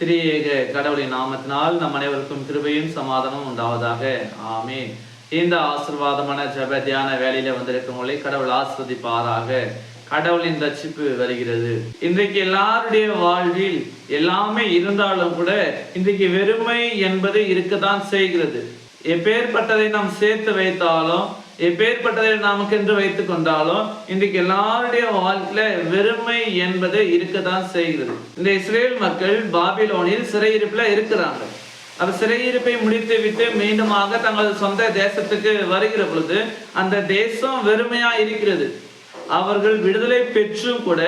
திரியேக கடவுளின் நாமத்தினால் நம் அனைவருக்கும் கிருபையும் சமாதானம் உண்டாவதாக. ஆமீன். இந்த ஆசீர்வாதமான ஜெப தியான வேலையில வந்திருக்கவங்களை கடவுள் ஆசீர்வதிப்பாராக. கடவுளின் ரட்சிப்பு வருகிறது. இன்றைக்கு எல்லாருடைய வாழ்வில் எல்லாமே இருந்தாலும் கூட இன்றைக்கு வெறுமை என்பது இருக்கத்தான் செய்கிறது. எப்பேற்பட்டதை நாம் சேர்த்து வைத்தாலும், எப்பேற்பட்டதை நமக்கென்று வைத்துக் கொண்டாலும், இன்றைக்கு எல்லாருடைய வாழ்க்கையில வெறுமை என்பது இருக்கத்தான் செய்கிறது. இந்த இஸ்ரேல் மக்கள் பாபிலோனில் சிறையிருப்புல இருக்கிறாங்க. அவர் சிறையிருப்பை முடித்து விட்டு மீண்டுமாக தங்களது சொந்த தேசத்துக்கு வருகிற பொழுது அந்த தேசம் வெறுமையா இருக்கிறது. அவர்கள் விடுதலை பெற்றும் கூட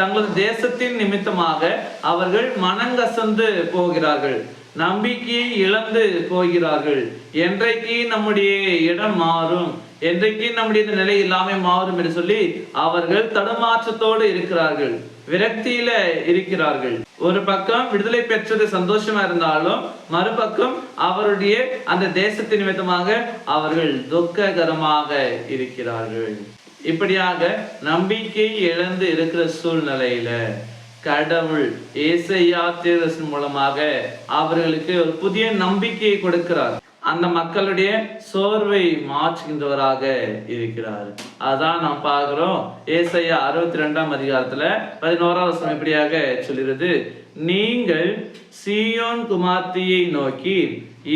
தங்களது தேசத்தின் நிமித்தமாக அவர்கள் மனங்கசந்து போகிறார்கள், நம்பிக்கையை இழந்து போகிறார்கள். என்றைக்கு நம்முடைய இடம் மாறும், என்றைக்கு நம்முடைய நிலை இல்லாம மாறும் என்று சொல்லி அவர்கள் தடுமாற்றத்தோடு இருக்கிறார்கள், விரக்தியில இருக்கிறார்கள். ஒரு பக்கம் விடுதலை பெற்றது சந்தோஷமா இருந்தாலும், மறுபக்கம் அவருடைய அந்த தேசத்தின் நிமித்தமாக அவர்கள் துக்ககரமாக இருக்கிறார்கள். இப்படியாக நம்பிக்கை இழந்து இருக்கிற சூழ்நிலையில கடவுள் ஏசாயா தீர்க்கதரிசி மூலமாக அவர்களுக்கு ஒரு புதிய நம்பிக்கையை கொடுக்கிறார். அந்த மக்களுடைய சோர்வை மாற்றுகின்றவராக இருக்கிறார். அதான் நாம் பார்க்கிறோம். ஏசாயா 62ஆம் அதிகாரத்துல 11ஆம் வசனம் இப்படியாக சொல்கிறது, நீங்கள் சீயோன் குமார்த்தியை நோக்கி,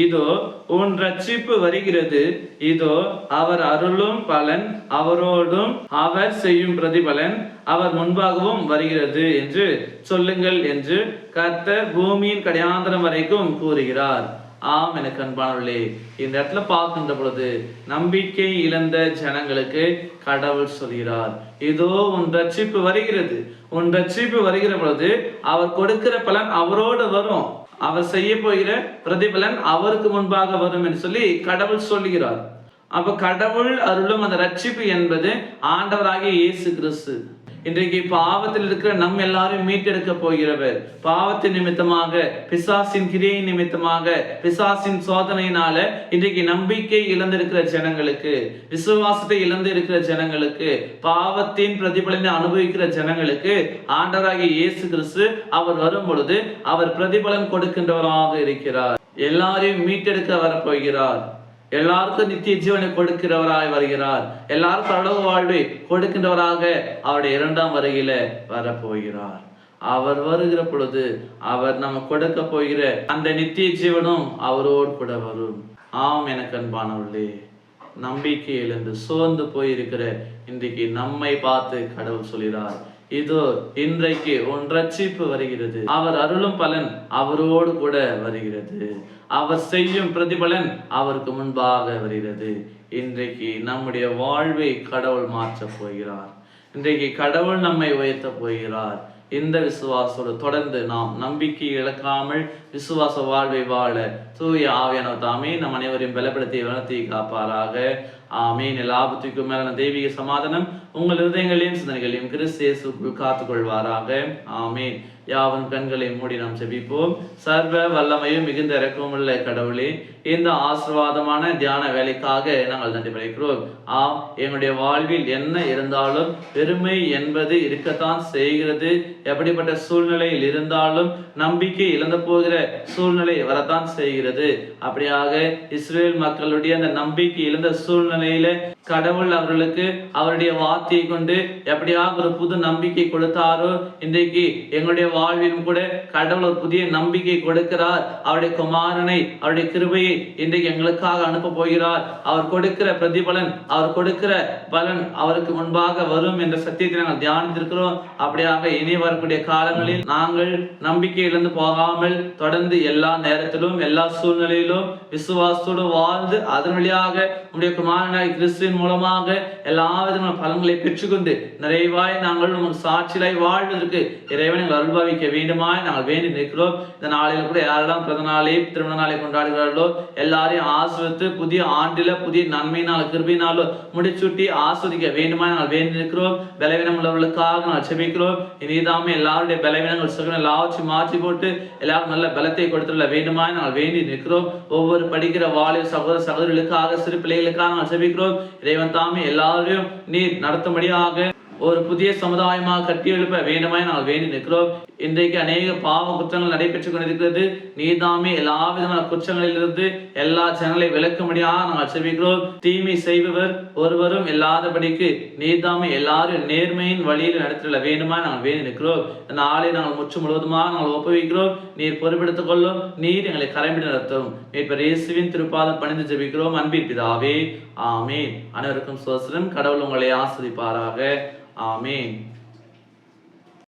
இதோ உன் ரட்சிப்பு வருகிறது, இதோ அவர் அருளும் பலன், அவரோடும் அவர் செய்யும் பிரதிபலன் அவர் முன்பாகவும் வருகிறது என்று சொல்லுங்கள் என்று கர்த்தர் பூமியின் கடையாந்தரம் வரைக்கும் கூறுகிறார். ஆம், எனக்கு அன்பானவர்களே, இந்த இடத்துல பார்க்கின்ற பொழுது நம்பிக்கை இழந்த ஜனங்களுக்கு கடவுள் சொல்கிறார், இதோ உன் ரட்சிப்பு வருகிறது. உன் ரட்சிப்பு வருகிற பொழுது அவர் கொடுக்கிற பலன் அவரோடு வரும், அவர் செய்ய போகிற பிரதிபலன் அவருக்கு முன்பாக வரும் என்று சொல்லி கடவுள் சொல்லுகிறார். அப்ப கடவுள் அருளும் அந்த ரட்சிப்பு என்பது ஆண்டவராகிய இயேசு கிறிஸ்து. இன்றைக்கு பாவத்தில் இருக்கிற நம் எல்லாரும் மீட்டெடுக்க போகிறவர். பாவத்தின் நிமித்தமாக, பிசாசின் கிரியை நிமித்தமாக, பிசாசின் சோதனையினால இன்றைக்கு நம்பிக்கை இழந்திருக்கிற ஜனங்களுக்கு, விசுவாசத்தை இழந்து இருக்கிற ஜனங்களுக்கு, பாவத்தின் பிரதிபலனை அனுபவிக்கிற ஜனங்களுக்கு ஆண்டவராகிய இயேசு கிறிஸ்து அவர் வரும் பொழுது அவர் பிரதிபலன் கொடுக்கின்றவராக இருக்கிறார். எல்லாரையும் மீட்டெடுக்க வரப்போகிறார். எல்லாருக்கும் நித்திய ஜீவனை கொடுக்கிறவராய் வருகிறார். எல்லாருக்கும் பரலோக வாழ்வை கொடுக்கின்றவராக அவருடைய 2ஆம் வருகையில வரப்போகிறார். அவர் வருகிற பொழுது அவர் நம்ம கொடுக்க போகிற அந்த நித்திய ஜீவனும் அவரோடு கூட வரும். ஆம், எனக்கு அன்பானவர்களே, நம்பிக்கை இழந்து சோர்ந்து போயிருக்கிற இன்றைக்கு நம்மை பார்த்து கடவுள் சொல்கிறார், இதோ இன்றைக்கு உன் ரட்சிப்பு வருகிறது, அவர் அருளும் பலன் அவரோடு கூட வருகிறது, அவர் செய்யும் பிரதிபலன் அவருக்கு முன்பாக வருகிறது. இன்றைக்கு நம்முடைய வாழ்வை கடவுள் மாற்றப் போகிறார். இன்றைக்கு கடவுள் நம்மை உயர்த்த போகிறார். இந்த விசுவாசோடு தொடர்ந்து நாம் நம்பிக்கை இழக்காமல் விசுவாச வாழ்வை வாழ தூய ஆவியானவர் தாமே நம் அனைவரையும் பலப்படுத்தி வளர்த்தி காப்பாராக. ஆமீன். எல்லாபத்துக்கும் மேலான தெய்வீக சமாதானம் உங்கள் இருதயங்களையும் சிந்தனைகளையும் கிறிஸ்து இயேசுக்குள் காத்துக்கொள்வாராக. ஆமீன். யாவன் கண்களை மூடி நாம் ஜெபிப்போம். சர்வ வல்லமையும் மிகுந்த இரக்கமும் உள்ள கடவுளே, இந்த ஆசீர்வாதமான தியான வேலைக்காக நாங்கள் நன்றி படைக்கிறோம். ஆம், எங்களுடைய வாழ்வில் என்ன இருந்தாலும் பெருமை என்பது இருக்கத்தான் செய்கிறது. எப்படிப்பட்ட சூழ்நிலையில் இருந்தாலும் நம்பிக்கை இழந்து போகிற சூழ்நிலை வரத்தான் செய்கிறது. அப்படியாக இஸ்ரேல் மக்களுடைய அந்த நம்பிக்கை இழந்த சூழ்நிலையில கடவுள் அவர்களுக்கு அவருடைய வார்த்தையை கொண்டு எப்படியாக ஒரு புது நம்பிக்கை கொடுத்தாரோ, இன்றைக்கு எங்களுடைய வாழ்விலும் கூட கடவுள் ஒரு புதிய நம்பிக்கை கொடுக்கிறார். அவருடைய குமாரனை, அவருடைய கிருபையை இன்றைக்கு எங்களுக்காக அனுப்ப போகிறார். அவர் கொடுக்கிற பிரதிபலன், அவர் கொடுக்கிற பலன் அவருக்கு முன்பாக வரும் என்ற சத்தியத்தை நாங்கள் தியானித்திருக்கிறோம். அப்படியாக இனி வரக்கூடிய காலங்களில் நாங்கள் நம்பிக்கை இழந்து போகாமல் தொடர்ந்து எல்லா நேரத்திலும் எல்லா சூழ்நிலையிலும் விசுவாசத்தோடு வாழ்ந்து அதன் வழியாக உடைய குமாரனாய் கிறிஸ்துவின் மூலமாக எல்லா விதமான பலன்களை பெற்றுக்கொண்டு நிறைவாய் நாங்கள் நமக்கு சாட்சியாய் வாழ்வதற்கு இறைவனை அருள்பாவிக்க வேண்டுமாய் நாங்கள் வேண்டி நிற்கிறோம். இந்த நாளில் கூட யாரெல்லாம் பிறந்த நாளை திருமண நாளை கொண்டாடுகிறார்களோ எல்லாரையும் ஆசிர்வதித்து புதிய ஆண்டில புதிய நன்மையினால் கிருபையினாலோ முடிச்சுட்டி ஆஸ்வதிக்க வேண்டுமாய் நாங்கள் வேண்டி நிற்கிறோம். பலவீனம் உள்ளவர்களுக்காக நாங்கள் செபிக்கிறோம். இனிதாமே எல்லாருடைய பலவீனங்கள் சுகம் எல்லாவற்றையும் மாற்றி போட்டு எல்லாரும் நல்ல பலத்தை கொடுத்துள்ள வேண்டுமாய் நாங்கள் வேண்டி நிற்கிறோம். ஒவ்வொரு படிக்கிற வாலிப சகோதர சகோதரிகளுக்காக, சிறு பிள்ளைகளுக்காக நாங்கள் செபிக்கிறோம். இறைவன் தாமே எல்லாரையும் நீர் நடத்தும்படியாக ஒரு புதிய சமுதாயமாக கட்டியெழுப்ப வேண்டுமாய் நாங்கள் வேண்டி நிற்கிறோம். இன்றைக்கு அநேக பாவ குற்றங்கள் நடைபெற்றுக் கொண்டிருக்கிறது. நீதாமே எல்லா விதமான குற்றங்களிலிருந்து எல்லா ஜனங்களை விளக்கும்படியாக நாங்கள் செபிக்கிறோம். தீமை செய்பவர் ஒருவரும் இல்லாதபடிக்கு நீதாமே எல்லாரும் நேர்மையின் வழியில் நடத்திட வேண்டுமா நாங்கள் வேண்டி நிற்கிறோம். நாளை நாங்கள் முற்று முழுவதுமாக நாங்கள் ஒப்புவிக்கிறோம். நீர் பொறுப்பெடுத்துக் கொள்ளும். நீர் எங்களை கரைபிடி நடத்தும். மீட்பர் இயேசுவின் திருப்பாதம் பணிந்து ஜெபிக்கிறோம் அன்பின் பிதாவே, ஆமேன். அனைவருக்கும் ஸ்தோத்திரம். கடவுள் உங்களை ஆசீர்வதிப்பாராக. ஆமேன்.